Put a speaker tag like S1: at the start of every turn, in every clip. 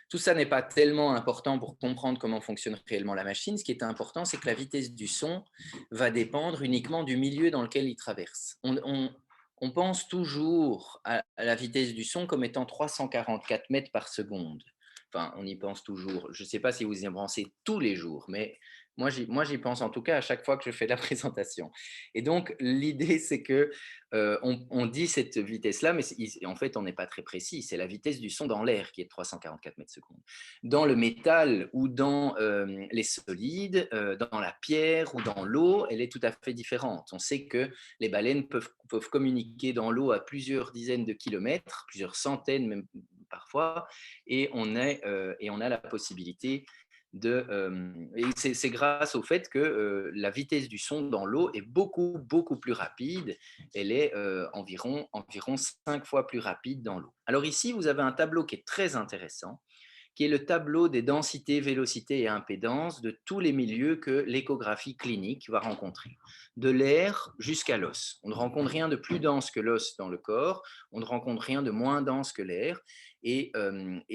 S1: Tout ça n'est pas tellement important pour comprendre comment fonctionne réellement la machine. Ce qui est important, c'est que la vitesse du son va dépendre uniquement du milieu dans lequel il traverse. On pense toujours à la vitesse du son comme étant 344 mètres par seconde. Enfin, on y pense toujours. Je ne sais pas si vous y pensez tous les jours, mais moi, j'y pense en tout cas à chaque fois que je fais la présentation. Et donc, l'idée, c'est que on dit cette vitesse-là, mais en fait, on n'est pas très précis. C'est la vitesse du son dans l'air qui est de 344 mètres secondes. Dans le métal ou dans les solides, dans la pierre ou dans l'eau, elle est tout à fait différente. On sait que les baleines peuvent communiquer dans l'eau à plusieurs dizaines de kilomètres, plusieurs centaines même parfois, et on a la possibilité et c'est grâce au fait que la vitesse du son dans l'eau est beaucoup, beaucoup plus rapide. Elle est environ 5 fois plus rapide dans l'eau. Alors ici, vous avez un tableau qui est très intéressant, qui est le tableau des densités, vélocités et impédances de tous les milieux que l'échographie clinique va rencontrer, de l'air jusqu'à l'os. On ne rencontre rien de plus dense que l'os dans le corps, on ne rencontre rien de moins dense que l'air, et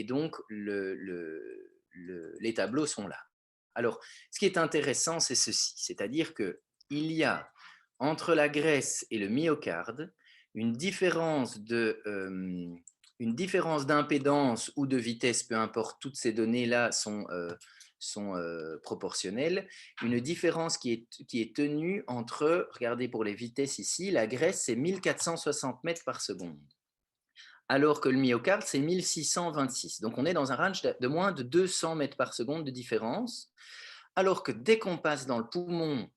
S1: donc les tableaux sont là. Alors, ce qui est intéressant, c'est ceci, c'est-à-dire qu'il y a entre la graisse et le myocarde une différence une différence d'impédance ou de vitesse, peu importe, toutes ces données-là sont proportionnelles, une différence qui est tenue entre, regardez pour les vitesses ici, la graisse c'est 1460 mètres par seconde, alors que le myocarde c'est 1626. Donc on est dans un range de moins de 200 mètres par seconde de différence, alors que dès qu'on passe dans le poumon,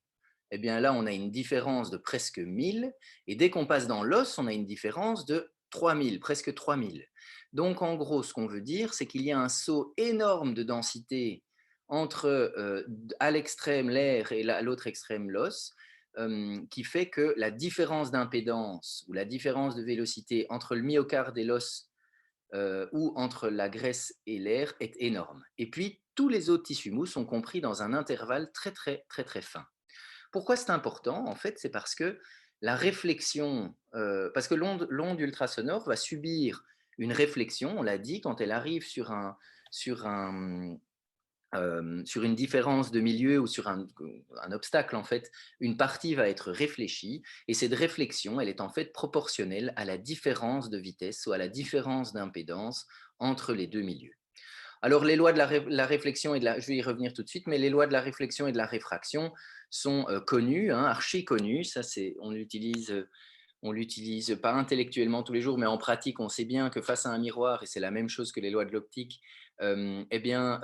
S1: eh bien là, on a une différence de presque 1000, et dès qu'on passe dans l'os, on a une différence de 3000, presque 3000. Donc en gros, ce qu'on veut dire, c'est qu'il y a un saut énorme de densité entre à l'extrême l'air et à l'autre extrême l'os, qui fait que la différence d'impédance ou la différence de vélocité entre le myocarde et l'os ou entre la graisse et l'air est énorme. Et puis, tous les autres tissus mous sont compris dans un intervalle très, très, très, très fin. Pourquoi c'est important? En fait, c'est parce que la réflexion, parce que l'onde ultrasonore va subir une réflexion, on l'a dit, quand elle arrive sur un, sur une différence de milieu ou sur un obstacle, en fait, une partie va être réfléchie, et cette réflexion, elle est en fait proportionnelle à la différence de vitesse ou à la différence d'impédance entre les deux milieux. Alors, les lois de la réflexion je vais y revenir tout de suite, mais les lois de la réflexion et de la réfraction sont connues, hein, archi connues. Ça, on l'utilise pas intellectuellement tous les jours, mais en pratique, on sait bien que face à un miroir, et c'est la même chose que les lois de l'optique, eh bien,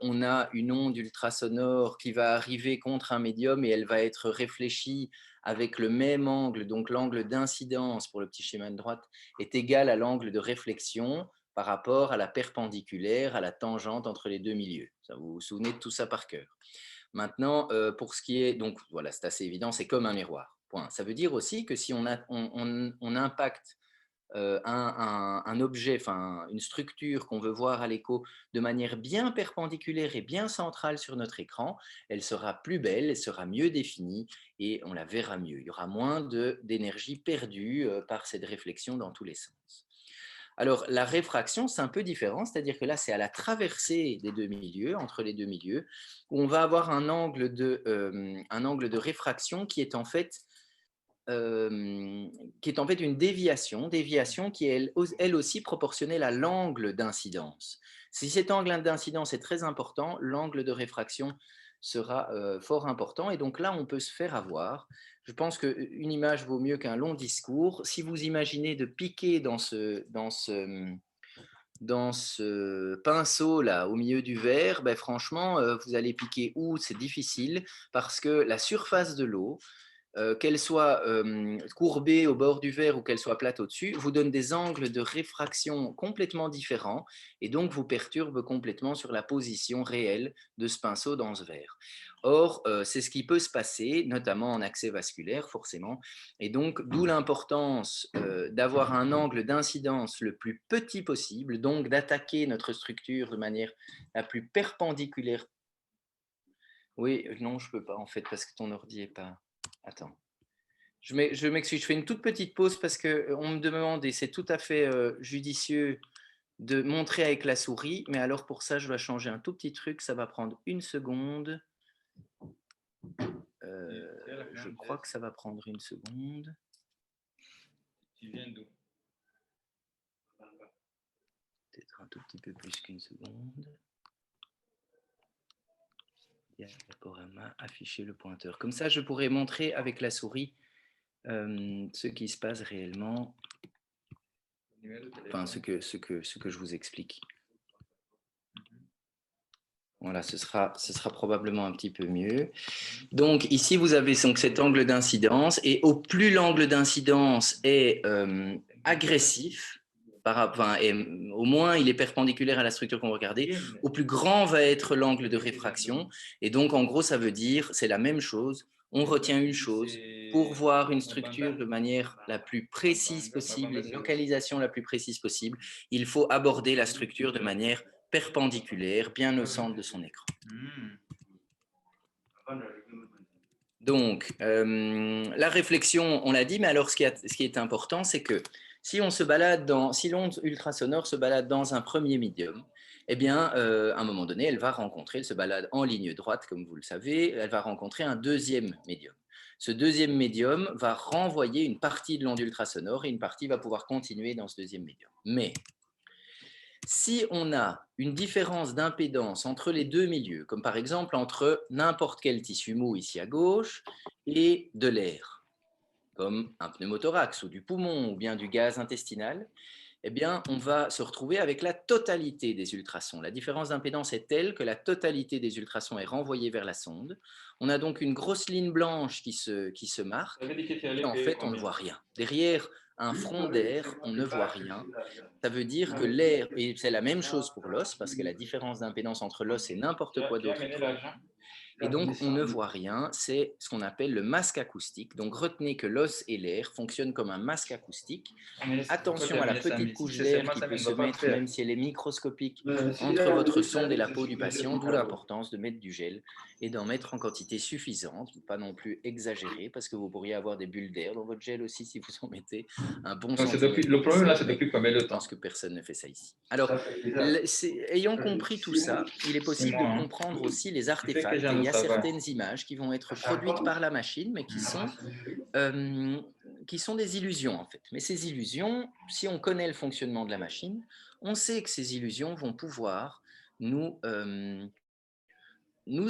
S1: on a une onde ultrasonore qui va arriver contre un médium et elle va être réfléchie avec le même angle, donc l'angle d'incidence pour le petit schéma de droite est égal à l'angle de réflexion par rapport à la perpendiculaire, à la tangente entre les deux milieux. Ça, vous vous souvenez de tout ça par cœur. Maintenant, pour ce qui est, donc voilà, c'est assez évident, c'est comme un miroir. Point. Ça veut dire aussi que si on impacte un objet, enfin une structure qu'on veut voir à l'écho de manière bien perpendiculaire et bien centrale sur notre écran, elle sera plus belle, elle sera mieux définie et on la verra mieux. Il y aura moins d'énergie perdue par cette réflexion dans tous les sens. Alors, la réfraction, c'est un peu différent, c'est-à-dire que là, c'est à la traversée des deux milieux, entre les deux milieux, où on va avoir un angle de réfraction qui est en fait une déviation qui est elle aussi proportionnelle à l'angle d'incidence. Si cet angle d'incidence est très important, l'angle de réfraction sera fort important, et donc là, on peut se faire avoir. Je pense qu'une image vaut mieux qu'un long discours. Si vous imaginez de piquer dans ce pinceau là au milieu du verre, ben franchement, vous allez piquer où? C'est difficile parce que la surface de l'eau, qu'elle soit courbée au bord du verre ou qu'elle soit plate au-dessus, vous donne des angles de réfraction complètement différents et donc vous perturbe complètement sur la position réelle de ce pinceau dans ce verre. Or, c'est ce qui peut se passer, notamment en accès vasculaire, forcément, et donc d'où l'importance d'avoir un angle d'incidence le plus petit possible, donc d'attaquer notre structure de manière la plus perpendiculaire. Oui, non, je peux pas en fait, parce que ton ordi est pas. Attends. Je m'excuse, je fais une toute petite pause parce qu'on me demande, et c'est tout à fait judicieux, de montrer avec la souris, mais alors pour ça, je dois changer un tout petit truc, ça va prendre une seconde. Je crois que ça va prendre une seconde.
S2: Tu viens d'où?
S1: Peut-être un tout petit peu plus qu'une seconde. Diaporama, afficher le pointeur. Comme ça, je pourrais montrer avec la souris ce qui se passe réellement, enfin ce que je vous explique. Voilà, ce sera probablement un petit peu mieux. Donc ici, vous avez donc cet angle d'incidence, et au plus l'angle d'incidence est agressif, et au moins il est perpendiculaire à la structure qu'on va regarder, au plus grand va être l'angle de réfraction. Et donc en gros, ça veut dire, c'est la même chose, on retient une chose, pour voir une structure de manière la plus précise possible, une localisation la plus précise possible, il faut aborder la structure de manière perpendiculaire, bien au centre de son écran. Donc, la réflexion, on l'a dit, mais alors ce qui est important, c'est que si l'onde ultrasonore se balade dans un premier médium, eh bien, à un moment donné, elle se balade en ligne droite, comme vous le savez, elle va rencontrer un deuxième médium. Ce deuxième médium va renvoyer une partie de l'onde ultrasonore et une partie va pouvoir continuer dans ce deuxième médium. Mais si on a une différence d'impédance entre les deux milieux, comme par exemple entre n'importe quel tissu mou ici à gauche et de l'air, comme un pneumothorax ou du poumon ou bien du gaz intestinal, eh bien, on va se retrouver avec la totalité des ultrasons. La différence d'impédance est telle que la totalité des ultrasons est renvoyée vers la sonde. On a donc une grosse ligne blanche qui se marque, et en fait, on ne voit rien. Derrière un front d'air, on ne voit rien. Ça veut dire que l'air, et c'est la même chose pour l'os, parce que la différence d'impédance entre l'os et n'importe quoi d'autre est trop grande. Et donc, on ne voit rien, c'est ce qu'on appelle le masque acoustique. Donc, retenez que l'os et l'air fonctionnent comme un masque acoustique. Attention à la petite couche d'air qui peut se mettre, même si elle est microscopique, entre votre sonde et la peau du patient, d'où l'importance de mettre du gel et d'en mettre en quantité suffisante, pas non plus exagérée, parce que vous pourriez avoir des bulles d'air dans votre gel aussi si vous en mettez un bon centimètre.
S2: Le problème là, c'est depuis combien de
S1: Je
S2: temps?
S1: pense que personne ne fait ça ici. Alors, ayant compris tout ça, il est possible de comprendre aussi les artefacts. Et il y a certaines images qui vont être produites par la machine, mais qui sont des illusions en fait. Mais ces illusions, si on connaît le fonctionnement de la machine, on sait que ces illusions vont pouvoir nous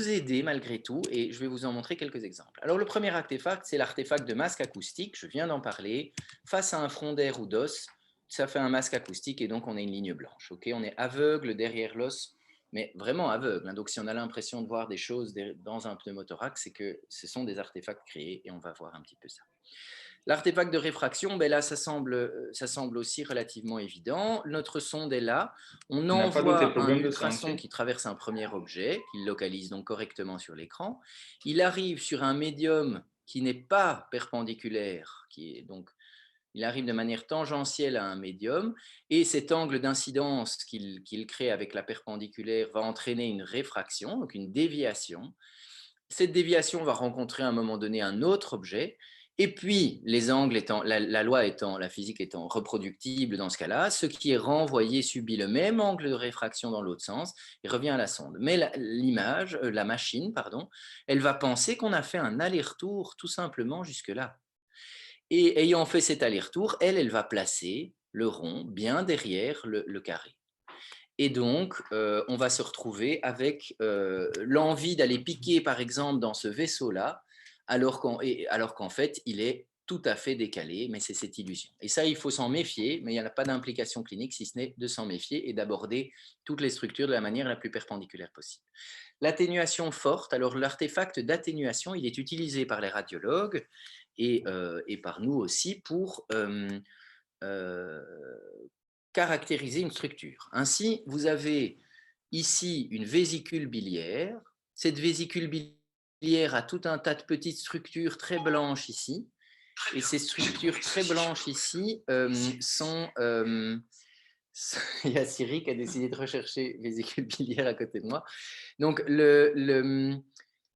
S1: aider malgré tout, et je vais vous en montrer quelques exemples. Alors le premier artefact, c'est l'artefact de masque acoustique, je viens d'en parler. Face à un front d'air ou d'os, ça fait un masque acoustique et donc on a une ligne blanche. Okay, on est aveugle derrière l'os, mais vraiment aveugle. Donc si on a l'impression de voir des choses dans un pneumothorax, c'est que ce sont des artefacts créés, et on va voir un petit peu ça. L'artefact de réfraction, ben là, ça semble aussi relativement évident. Notre sonde est là. On envoie un ultrason qui traverse un premier objet, qu'il localise donc correctement sur l'écran. Il arrive sur un médium qui n'est pas perpendiculaire, il arrive de manière tangentielle à un médium, et cet angle d'incidence qu'il crée avec la perpendiculaire va entraîner une réfraction, donc une déviation. Cette déviation va rencontrer à un moment donné un autre objet, et puis les angles étant, la physique étant reproductible dans ce cas-là, ce qui est renvoyé subit le même angle de réfraction dans l'autre sens et revient à la sonde. Mais la machine, elle va penser qu'on a fait un aller-retour tout simplement jusque-là. Et ayant fait cet aller-retour, elle va placer le rond bien derrière le carré. Et donc, on va se retrouver avec l'envie d'aller piquer, par exemple, dans ce vaisseau-là, alors qu'en fait, il est tout à fait décalé, mais c'est cette illusion. Et ça, il faut s'en méfier, mais il n'y a pas d'implication clinique, si ce n'est de s'en méfier et d'aborder toutes les structures de la manière la plus perpendiculaire possible. L'atténuation forte, alors l'artefact d'atténuation, il est utilisé par les radiologues et par nous aussi pour caractériser une structure. Ainsi, vous avez ici une vésicule biliaire. Cette vésicule biliaire a tout un tas de petites structures très blanches ici. Et ces structures très blanches ici sont... il y a Siri qui a décidé de rechercher vésicule biliaire à côté de moi. Donc,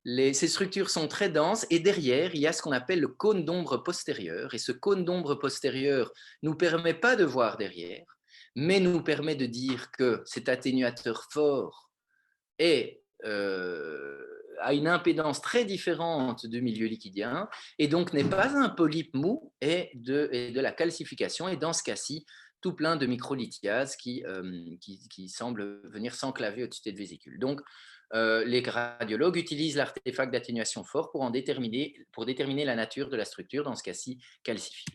S1: ces structures sont très denses, et derrière, il y a ce qu'on appelle le cône d'ombre postérieur. Et ce cône d'ombre postérieur ne nous permet pas de voir derrière, mais nous permet de dire que cet atténuateur fort a une impédance très différente du milieu liquidien et donc n'est pas un polype mou et de la calcification. Et dans ce cas-ci, tout plein de microlithiases qui semblent venir s'enclaver au-dessus de vésicule. Donc, les radiologues utilisent l'artefact d'atténuation fort pour déterminer la nature de la structure, dans ce cas-ci calcifiée.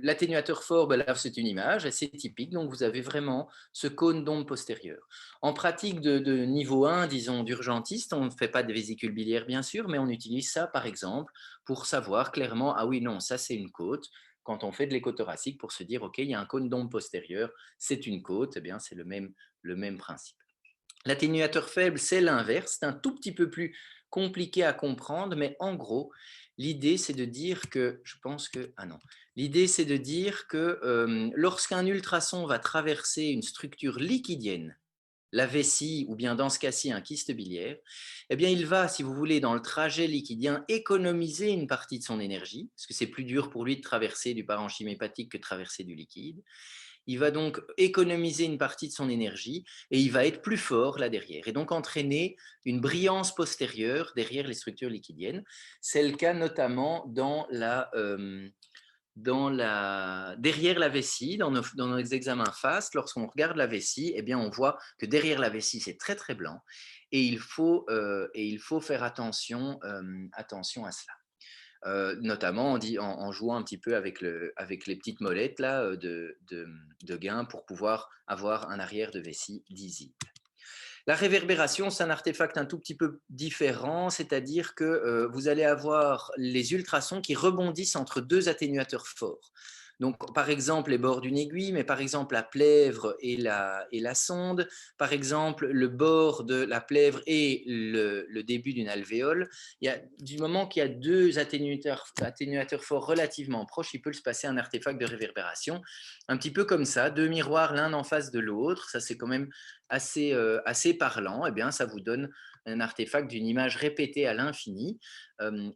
S1: L'atténuateur fort, là, c'est une image assez typique, donc vous avez vraiment ce cône d'ombre postérieur. En pratique de niveau 1, disons d'urgentiste, on ne fait pas de vésicule biliaire bien sûr, mais on utilise ça par exemple pour savoir clairement, ah oui, non, ça c'est une côte. Quand on fait de l'écho thoracique, pour se dire, ok, il y a un cône d'ombre postérieur, c'est une côte, eh bien c'est le même principe. L'atténuateur faible, c'est l'inverse, c'est un tout petit peu plus compliqué à comprendre, mais en gros, l'idée c'est de dire que, l'idée c'est de dire que lorsqu'un ultrason va traverser une structure liquidienne, la vessie ou bien dans ce cas-ci un kyste biliaire, eh bien il va, si vous voulez, dans le trajet liquidien, économiser une partie de son énergie, parce que c'est plus dur pour lui de traverser du parenchyme hépatique que de traverser du liquide. Il va donc économiser une partie de son énergie et il va être plus fort là derrière et donc entraîner une brillance postérieure derrière les structures liquidiennes. C'est le cas notamment derrière la vessie, dans nos examens FAST. Lorsqu'on regarde la vessie, eh bien, on voit que derrière la vessie, c'est très très blanc et il faut faire attention à cela. Notamment en jouant un petit peu avec les petites molettes là, de gain pour pouvoir avoir un arrière de vessie lisible. La réverbération, c'est un artefact un tout petit peu différent, c'est-à-dire que vous allez avoir les ultrasons qui rebondissent entre deux atténuateurs forts. Donc, par exemple, les bords d'une aiguille, mais par exemple la plèvre et la sonde, par exemple le bord de la plèvre et le début d'une alvéole. Du moment qu'il y a deux atténuateurs forts relativement proches, il peut se passer un artefact de réverbération, un petit peu comme ça, deux miroirs l'un en face de l'autre. Ça, c'est quand même assez parlant. Eh bien, ça vous donne un artefact d'une image répétée à l'infini.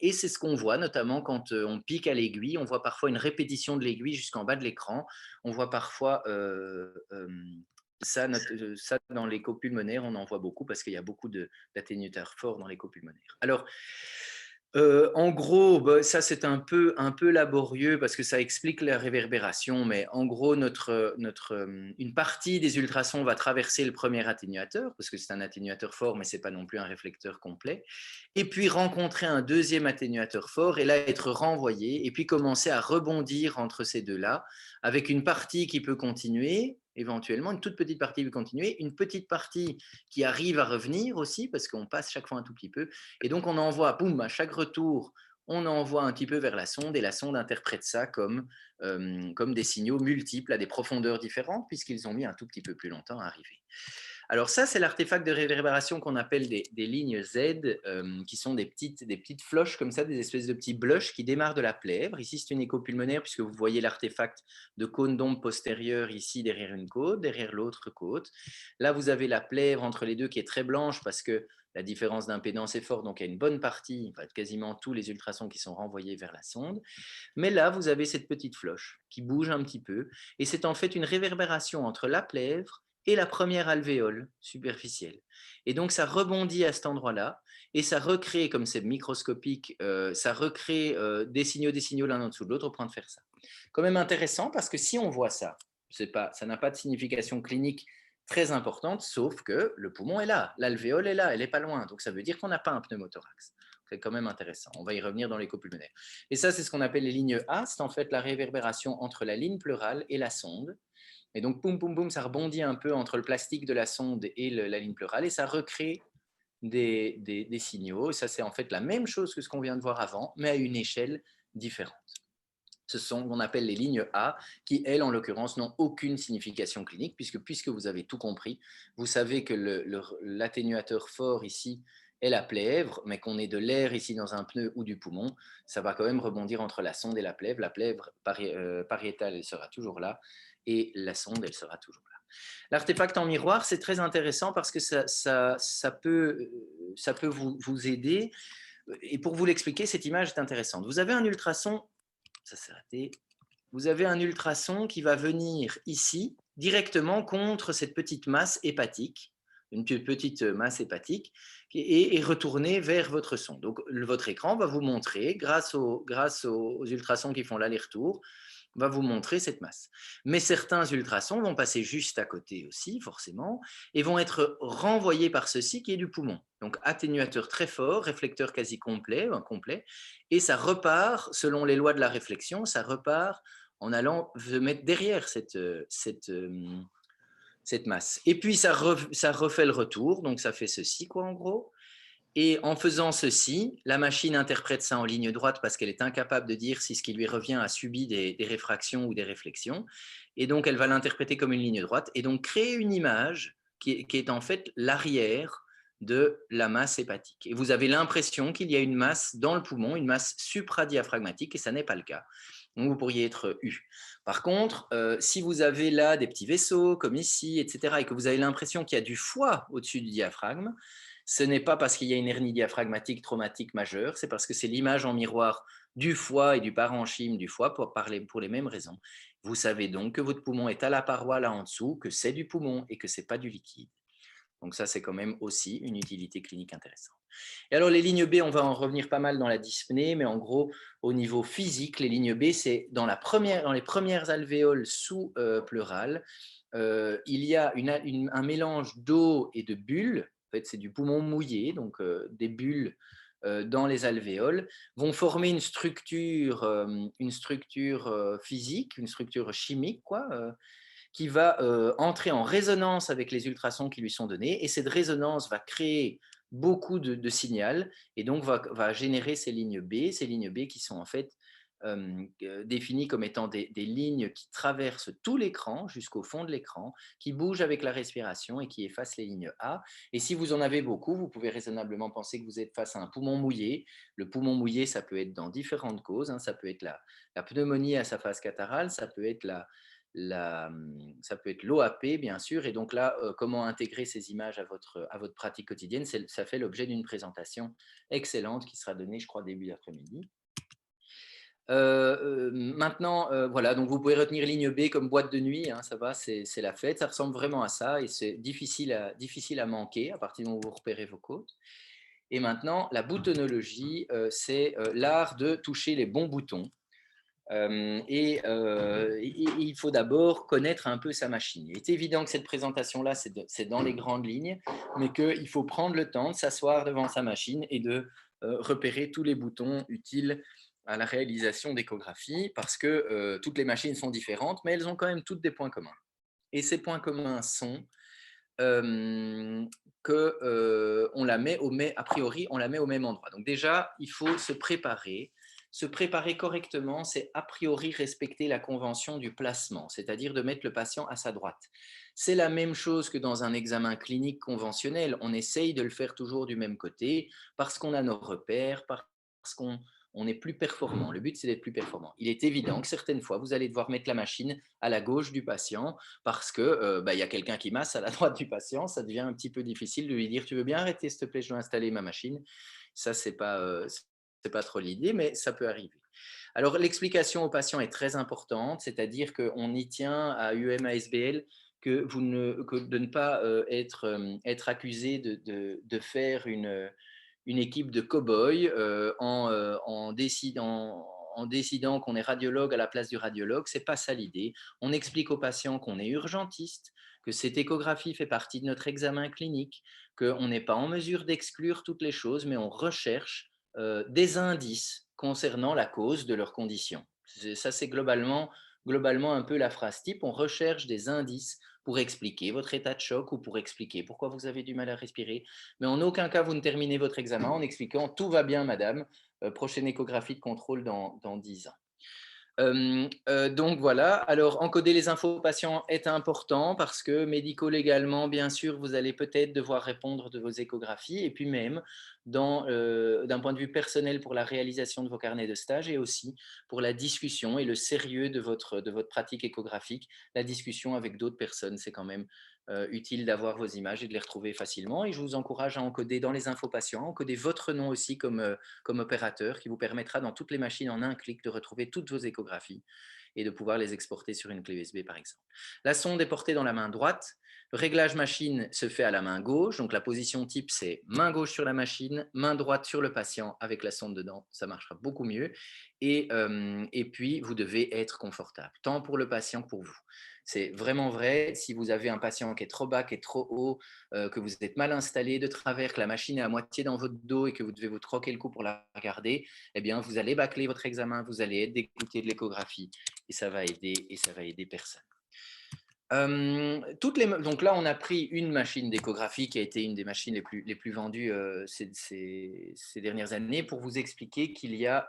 S1: Et c'est ce qu'on voit, notamment quand on pique à l'aiguille. On voit parfois une répétition de l'aiguille jusqu'en bas de l'écran. On voit parfois ça dans l'écho pulmonaire, on en voit beaucoup parce qu'il y a beaucoup d'atténuateurs forts dans l'écho pulmonaire. Alors, en gros, ça c'est un peu laborieux parce que ça explique la réverbération, mais en gros, une partie des ultrasons va traverser le premier atténuateur, parce que c'est un atténuateur fort, mais ce n'est pas non plus un réflecteur complet, et puis rencontrer un deuxième atténuateur fort, et là être renvoyé, et puis commencer à rebondir entre ces deux-là, avec une partie qui peut continuer, éventuellement, une toute petite partie qui peut continuer, une petite partie qui arrive à revenir aussi, parce qu'on passe chaque fois un tout petit peu, et donc on envoie, boum, à chaque retour, on envoie un petit peu vers la sonde et la sonde interprète ça comme des signaux multiples à des profondeurs différentes puisqu'ils ont mis un tout petit peu plus longtemps à arriver. Alors ça, c'est l'artefact de réverbération qu'on appelle des lignes Z, qui sont des petites floches comme ça, des espèces de petits blushs qui démarrent de la plèvre. Ici, c'est une écho pulmonaire puisque vous voyez l'artefact de cône d'ombre postérieur ici derrière une côte, derrière l'autre côte. Là, vous avez la plèvre entre les deux qui est très blanche parce que la différence d'impédance est forte, donc il y a une bonne partie, quasiment tous les ultrasons qui sont renvoyés vers la sonde. Mais là, vous avez cette petite floche qui bouge un petit peu, et c'est en fait une réverbération entre la plèvre et la première alvéole superficielle. Et donc, ça rebondit à cet endroit-là, et ça recrée, comme c'est microscopique, ça recrée des signaux l'un en dessous de l'autre au point de faire ça. Quand même intéressant, parce que si on voit ça, ça n'a pas de signification clinique très importante, sauf que le poumon est là, l'alvéole est là, elle n'est pas loin, donc ça veut dire qu'on n'a pas un pneumothorax. C'est quand même intéressant, on va y revenir dans l'écho pulmonaire. Et ça, c'est ce qu'on appelle les lignes A, c'est en fait la réverbération entre la ligne pleurale et la sonde. Et donc, poum, poum, poum, ça rebondit un peu entre le plastique de la sonde et la ligne pleurale, et ça recrée des signaux. Et ça, c'est en fait la même chose que ce qu'on vient de voir avant, mais à une échelle différente. Ce sont ce qu'on appelle les lignes A, qui, elles, en l'occurrence, n'ont aucune signification clinique, puisque vous avez tout compris. Vous savez que l'atténuateur fort ici est la plèvre, mais qu'on ait de l'air ici dans un pneu ou du poumon, ça va quand même rebondir entre la sonde et la plèvre. La plèvre pariétale, elle sera toujours là, et la sonde, elle sera toujours là. L'artefact en miroir, c'est très intéressant parce que ça peut vous aider. Et pour vous l'expliquer, cette image est intéressante. Vous avez un ultrason, ça s'est raté. vous avez un ultrason qui va venir ici, directement contre cette petite masse hépatique, une petite masse hépatique, et retourner vers votre son. Donc, votre écran va vous montrer, grâce aux ultrasons qui font l'aller-retour, va vous montrer cette masse. Mais certains ultrasons vont passer juste à côté aussi, forcément, et vont être renvoyés par ceci qui est du poumon. Donc, atténuateur très fort, réflecteur quasi complet, et ça repart, selon les lois de la réflexion, ça repart en allant se mettre derrière cette masse. Et puis, ça refait le retour, donc ça fait ceci, quoi, en gros. Et en faisant ceci, la machine interprète ça en ligne droite parce qu'elle est incapable de dire si ce qui lui revient a subi des réfractions ou des réflexions. Et donc, elle va l'interpréter comme une ligne droite et donc créer une image qui est en fait l'arrière de la masse hépatique. Et vous avez l'impression qu'il y a une masse dans le poumon, une masse supradiaphragmatique, et ça n'est pas le cas. Donc, vous pourriez être U. Par contre, si vous avez là des petits vaisseaux, comme ici, etc., et que vous avez l'impression qu'il y a du foie au-dessus du diaphragme, ce n'est pas parce qu'il y a une hernie diaphragmatique traumatique majeure, c'est parce que c'est l'image en miroir du foie et du parenchyme du foie pour les mêmes raisons. Vous savez donc que votre poumon est à la paroi là en dessous, que c'est du poumon et que ce n'est pas du liquide. Donc ça, c'est quand même aussi une utilité clinique intéressante. Et alors les lignes B, on va en revenir pas mal dans la dyspnée, mais en gros, au niveau physique, les lignes B, c'est dans les premières alvéoles sous-pleurales, il y a un mélange d'eau et de bulles. En fait, c'est du poumon mouillé, donc des bulles dans les alvéoles vont former une structure physique, une structure chimique, quoi, qui va entrer en résonance avec les ultrasons qui lui sont donnés, et cette résonance va créer beaucoup de signaux, et donc va générer ces lignes B qui sont en fait définies comme étant des lignes qui traversent tout l'écran jusqu'au fond de l'écran, qui bougent avec la respiration et qui effacent les lignes A. Et si vous en avez beaucoup, vous pouvez raisonnablement penser que vous êtes face à un poumon mouillé. Le poumon mouillé, ça peut être dans différentes causes, hein. Ça peut être la pneumonie à sa phase catarrhale, ça peut être ça peut être l'OAP, bien sûr. Et donc là, comment intégrer ces images à votre pratique quotidienne, ça fait l'objet d'une présentation excellente qui sera donnée, je crois, début d'après-midi. Maintenant, voilà, donc vous pouvez retenir ligne B comme boîte de nuit, hein, ça va, c'est la fête, ça ressemble vraiment à ça, et c'est difficile à manquer à partir du moment où vous repérez vos côtes. Et maintenant, la boutonologie, c'est l'art de toucher les bons boutons. Il faut d'abord connaître un peu sa machine. Il est évident que cette présentation-là, c'est dans les grandes lignes, mais qu'il faut prendre le temps de s'asseoir devant sa machine et de repérer tous les boutons utiles à la réalisation d'échographie, parce que toutes les machines sont différentes, mais elles ont quand même toutes des points communs. Et ces points communs sont on la met a priori, on la met au même endroit. Donc déjà, il faut se préparer. Se préparer correctement, c'est a priori respecter la convention du placement, c'est-à-dire de mettre le patient à sa droite. C'est la même chose que dans un examen clinique conventionnel. On essaye de le faire toujours du même côté parce qu'on a nos repères, parce qu'on est plus performant. Le but, c'est d'être plus performant. Il est évident que certaines fois, vous allez devoir mettre la machine à la gauche du patient parce que y a quelqu'un qui masse à la droite du patient. Ça devient un petit peu difficile de lui dire: tu veux bien arrêter, s'il te plaît, je dois installer ma machine. Ça, c'est pas trop l'idée, mais ça peut arriver. Alors, l'explication au patient est très importante, c'est-à-dire qu'on y tient à UM-ASBL que de ne pas être accusé de faire une équipe de cow-boys en décidant qu'on est radiologue à la place du radiologue. Ce n'est pas ça l'idée. On explique aux patients qu'on est urgentiste, que cette échographie fait partie de notre examen clinique, qu'on n'est pas en mesure d'exclure toutes les choses, mais on recherche des indices concernant la cause de leurs conditions. Ça, c'est globalement un peu la phrase type. On recherche des indices pour expliquer votre état de choc ou pour expliquer pourquoi vous avez du mal à respirer. Mais en aucun cas, vous ne terminez votre examen en expliquant: tout va bien, madame, prochaine échographie de contrôle dans 10 ans. Donc voilà, alors encoder les infos aux patients est important parce que médico-légalement, bien sûr, vous allez peut-être devoir répondre de vos échographies, et puis même d'un point de vue personnel pour la réalisation de vos carnets de stage, et aussi pour la discussion et le sérieux de votre pratique échographique. La discussion avec d'autres personnes, c'est quand même utile d'avoir vos images et de les retrouver facilement, et je vous encourage à encoder dans les infos patients, encoder votre nom aussi comme opérateur, qui vous permettra dans toutes les machines en un clic de retrouver toutes vos échographies. et de pouvoir les exporter sur une clé USB par exemple. La sonde est portée dans la main droite. Le réglage machine se fait à la main gauche, donc la position type c'est main gauche sur la machine, main droite sur le patient avec la sonde dedans, ça marchera beaucoup mieux. Et puis vous devez être confortable, tant pour le patient que pour vous. C'est vraiment vrai, si vous avez un patient qui est trop bas, qui est trop haut, que vous êtes mal installé de travers, que la machine est à moitié dans votre dos et que vous devez vous troquer le cou pour la regarder, eh bien vous allez bâcler votre examen, vous allez être dégoûté de l'échographie et ça va aider personne. Donc là, on a pris une machine d'échographie qui a été une des machines les plus vendues ces dernières années pour vous expliquer qu'il y a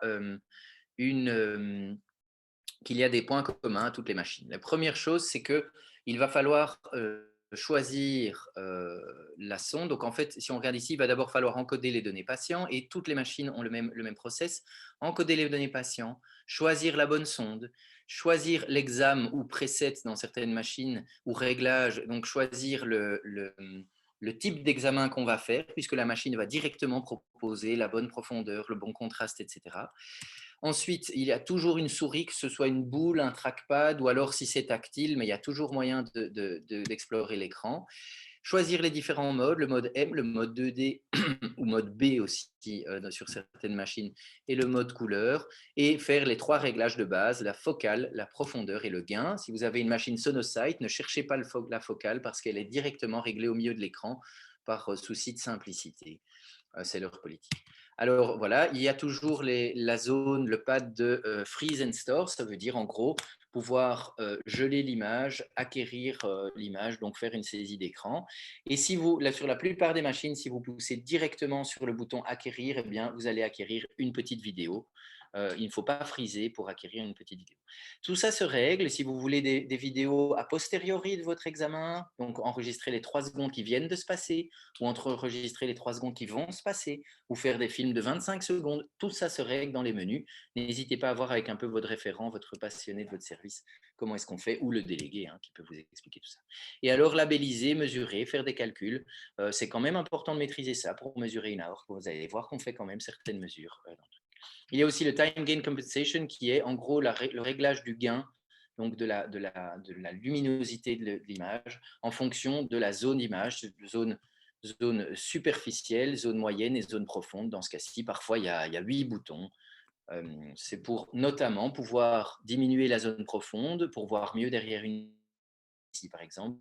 S1: qu'il y a des points communs à toutes les machines. La première chose, c'est qu'il va falloir choisir la sonde. Donc en fait, si on regarde ici, il va d'abord falloir encoder les données patients et toutes les machines ont le même process. Encoder les données patients, choisir la bonne sonde, choisir l'examen ou preset dans certaines machines ou réglage, donc choisir le type d'examen qu'on va faire, puisque la machine va directement proposer la bonne profondeur, le bon contraste, etc. Ensuite, il y a toujours une souris, que ce soit une boule, un trackpad, ou alors si c'est tactile, mais il y a toujours moyen d'explorer l'écran. Choisir les différents modes, le mode M, le mode 2D ou mode B aussi sur certaines machines, et le mode couleur, et faire les 3 réglages de base, la focale, la profondeur et le gain. Si vous avez une machine Sonosite, ne cherchez pas la focale parce qu'elle est directement réglée au milieu de l'écran par souci de simplicité. C'est leur politique. Alors voilà, il y a toujours la zone, le pad de freeze and store, ça veut dire en gros pouvoir geler l'image, acquérir l'image, donc faire une saisie d'écran. Et si vous, là, sur la plupart des machines, si vous poussez directement sur le bouton acquérir, eh bien, vous allez acquérir une petite vidéo. Il ne faut pas friser pour acquérir une petite vidéo. Tout ça se règle. Si vous voulez des vidéos a posteriori de votre examen, donc enregistrer les 3 secondes qui viennent de se passer, ou enregistrer les 3 secondes qui vont se passer, ou faire des films de 25 secondes, tout ça se règle dans les menus. N'hésitez pas à voir avec un peu votre référent, votre passionné de votre service, comment est-ce qu'on fait, ou le délégué qui peut vous expliquer tout ça. Et alors labelliser, mesurer, faire des calculs, c'est quand même important de maîtriser ça pour mesurer une heure. Vous allez voir qu'on fait quand même certaines mesures dans le truc. Il y a aussi le time gain compensation qui est en gros le réglage du gain, donc de la luminosité de l'image en fonction de la zone d'image, zone superficielle, zone moyenne et zone profonde. Dans ce cas-ci, parfois, il y a 8 boutons. C'est pour notamment pouvoir diminuer la zone profonde, pour voir mieux derrière une ici, par exemple,